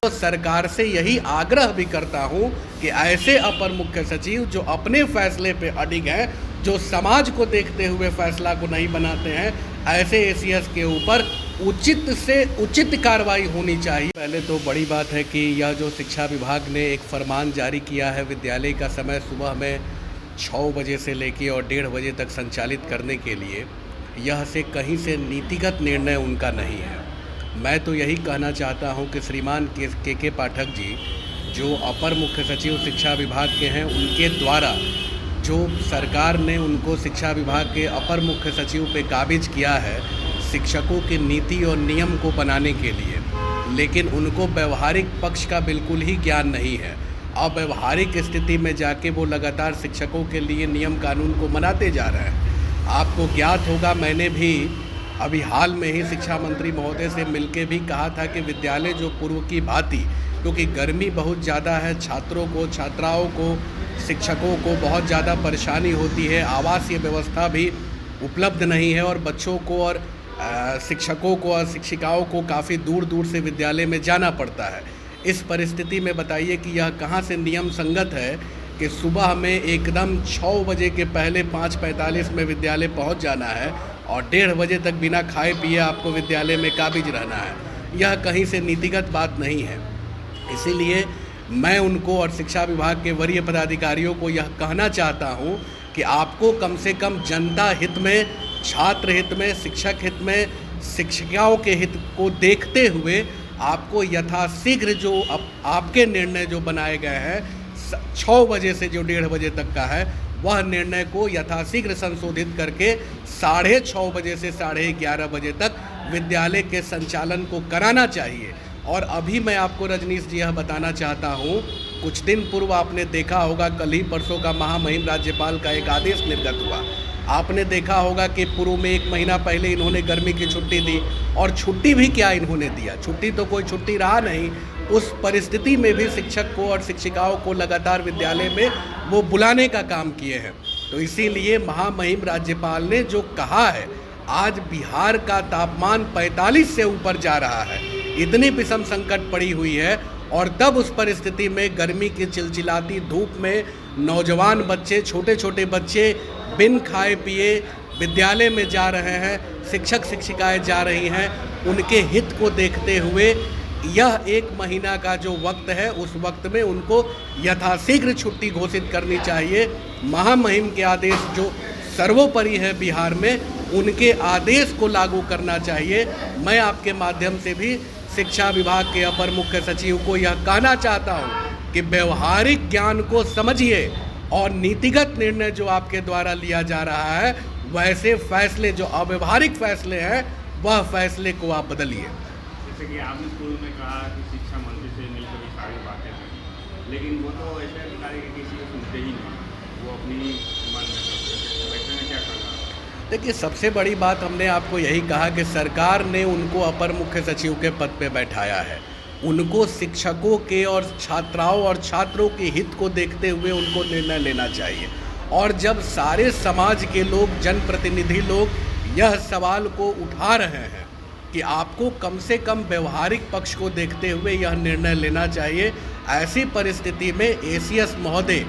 तो सरकार से यही आग्रह भी करता हूं कि ऐसे अपर मुख्य सचिव जो अपने फैसले पे अडिग हैं, जो समाज को देखते हुए फैसला को नहीं बनाते हैं, ऐसे एसीएस के ऊपर उचित से उचित कार्रवाई होनी चाहिए। पहले तो बड़ी बात है कि यह जो शिक्षा विभाग ने एक फरमान जारी किया है विद्यालय का समय सुबह में 6 बजे से लेकर और 1:30 बजे तक संचालित करने के लिए, यह से कहीं से नीतिगत निर्णय उनका नहीं है। मैं तो यही कहना चाहता हूं कि श्रीमान के पाठक जी जो अपर मुख्य सचिव शिक्षा विभाग के हैं, उनके द्वारा जो सरकार ने उनको शिक्षा विभाग के अपर मुख्य सचिव पे काबिज किया है शिक्षकों की नीति और नियम को बनाने के लिए, लेकिन उनको व्यवहारिक पक्ष का बिल्कुल ही ज्ञान नहीं है। अव्यवहारिक स्थिति में जाके वो लगातार शिक्षकों के लिए नियम कानून को बनाते जा रहे हैं। आपको ज्ञात होगा, मैंने भी अभी हाल में ही शिक्षा मंत्री महोदय से मिलके भी कहा था कि विद्यालय जो पूर्व की भांति, क्योंकि गर्मी बहुत ज़्यादा है, छात्रों को, छात्राओं को, शिक्षकों को बहुत ज़्यादा परेशानी होती है, आवासीय व्यवस्था भी उपलब्ध नहीं है और बच्चों को और शिक्षकों को और शिक्षिकाओं को काफ़ी दूर दूर से विद्यालय में जाना पड़ता है। इस परिस्थिति में बताइए कि यह कहाँ से नियम संगत है कि सुबह में एकदम 6 बजे के पहले 5:45 में विद्यालय पहुंच जाना है और 1:30 बजे तक बिना खाए पिए आपको विद्यालय में काबिज रहना है। यह कहीं से नीतिगत बात नहीं है। इसीलिए मैं उनको और शिक्षा विभाग के वरीय पदाधिकारियों को यह कहना चाहता हूं कि आपको कम से कम जनता हित में, छात्र हित में, शिक्षक हित में, शिक्षिकाओं के हित को देखते हुए आपको यथाशीघ्र जो आपके निर्णय जो बनाए गए हैं 6 बजे से जो 1:30 बजे तक का है, वह निर्णय को यथाशीघ्र संशोधित करके 6:30 बजे से 11:30 बजे तक विद्यालय के संचालन को कराना चाहिए। और अभी मैं आपको रजनीश जी यह बताना चाहता हूँ, कुछ दिन पूर्व आपने देखा होगा, कल ही परसों का महामहिम राज्यपाल का एक आदेश निर्गत हुआ। आपने देखा होगा कि पूर्व में 1 महीना पहले इन्होंने गर्मी की छुट्टी दी, और छुट्टी भी क्या इन्होंने दिया, छुट्टी तो कोई छुट्टी रहा नहीं। उस परिस्थिति में भी शिक्षक को और शिक्षिकाओं को लगातार विद्यालय में वो बुलाने का काम किए हैं। तो इसीलिए महामहिम राज्यपाल ने जो कहा है, आज बिहार का तापमान 45 से ऊपर जा रहा है, इतनी विषम संकट पड़ी हुई है, और तब उस परिस्थिति में गर्मी की चिलचिलाती धूप में नौजवान बच्चे, छोटे छोटे बच्चे बिन खाए पिए विद्यालय में जा रहे हैं, शिक्षक शिक्षिकाएं जा रही हैं। उनके हित को देखते हुए यह 1 महीना का जो वक्त है, उस वक्त में उनको यथाशीघ्र छुट्टी घोषित करनी चाहिए। महामहिम के आदेश जो सर्वोपरि है बिहार में, उनके आदेश को लागू करना चाहिए। मैं आपके माध्यम से भी शिक्षा विभाग के अपर मुख्य सचिव को यह कहना चाहता हूं कि व्यवहारिक ज्ञान को समझिए और नीतिगत निर्णय जो आपके द्वारा लिया जा रहा है, वैसे फैसले जो अव्यवहारिक फैसले हैं, वह फैसले को आप बदलिए। जैसे कि आपने पूर्व में कहा कि शिक्षा मंत्री से मिलकर भी सारी बातें करें, लेकिन वो तो ऐसे अधिकारी के किसी को सुनते ही नहीं, वो अपनी मन में करते हैं। वैसे में क्या करना? देखिए, सबसे बड़ी बात हमने आपको यही कहा कि सरकार ने उनको अपर मुख्य सचिव के पद पे बैठाया है। उनको शिक्षकों के और छात्राओं और छात्रों के हित को देखते हुए उनको निर्णय लेना चाहिए। और जब सारे समाज के लोग, जनप्रतिनिधि लोग यह सवाल को उठा रहे हैं कि आपको कम से कम व्यवहारिक पक्ष को देखते हुए यह निर्णय लेना चाहिए, ऐसी परिस्थिति में एसीएस महोदय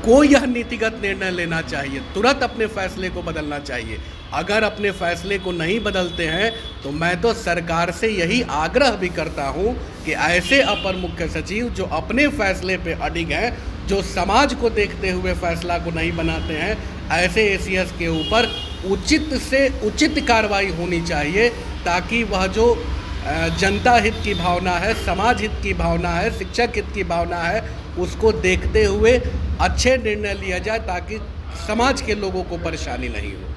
को यह नीतिगत निर्णय लेना चाहिए, तुरंत अपने फैसले को बदलना चाहिए। अगर अपने फैसले को नहीं बदलते हैं तो मैं तो सरकार से यही आग्रह भी करता हूं कि ऐसे अपर मुख्य सचिव जो अपने फैसले पे अडिग हैं, जो समाज को देखते हुए फैसला को नहीं बनाते हैं, ऐसे एसीएस के ऊपर उचित से उचित कार्रवाई होनी चाहिए, ताकि वह जो जनता हित की भावना है, समाज हित की भावना है, शिक्षक हित की भावना है, उसको देखते हुए अच्छे निर्णय लिया जाए, ताकि समाज के लोगों को परेशानी नहीं हो।